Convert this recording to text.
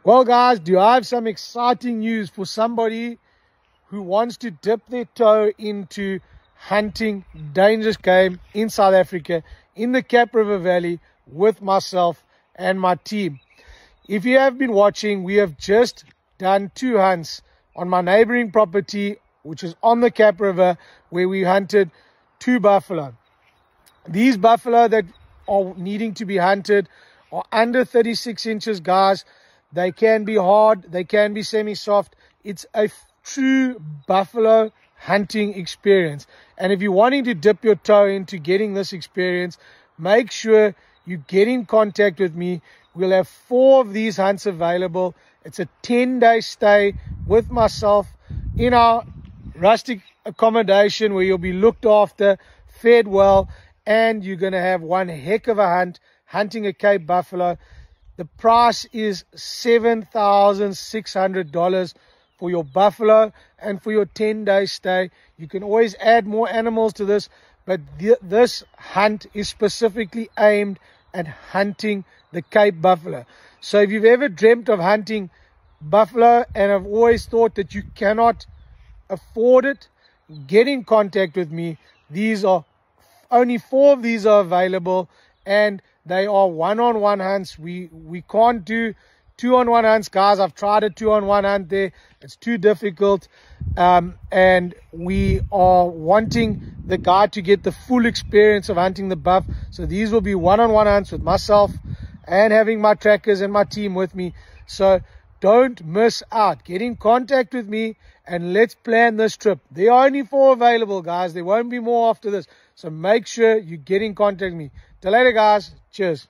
Well, guys, do I have some exciting news for somebody who wants to dip their toe into hunting dangerous game in South Africa, in the Cap River Valley, with myself and my team. If you have been watching, we have just done 2 hunts on my neighboring property, which is on the Cap River, where we hunted 2 buffalo. These buffalo that are needing to be hunted are under 36 inches, guys. They can be hard, they can be semi-soft. It's a true buffalo hunting experience. And if you're wanting to dip your toe into getting this experience, make sure you get in contact with me. We'll have 4 of these hunts available. It's a 10-day stay with myself in our rustic accommodation where you'll be looked after, fed well, and you're going to have one heck of a hunt, hunting a Cape buffalo. The price is $7,600 for your buffalo and for your 10-day stay. You can always add more animals to this, but this hunt is specifically aimed at hunting the Cape buffalo. So if you've ever dreamt of hunting buffalo and have always thought that you cannot afford it, get in contact with me. These are only 4 of these are available, and they are one-on-one hunts. We can't do 2-on-1 hunts, guys. I've tried a 2-on-1 hunt there. It's too difficult. And we are wanting the guy to get the full experience of hunting the buff. So these will be one-on-one hunts with myself and having my trackers and my team with me. So don't miss out. Get in contact with me and let's plan this trip. There are only 4 available, guys. There won't be more after this. So make sure you get in contact with me. Till later, guys. Cheers.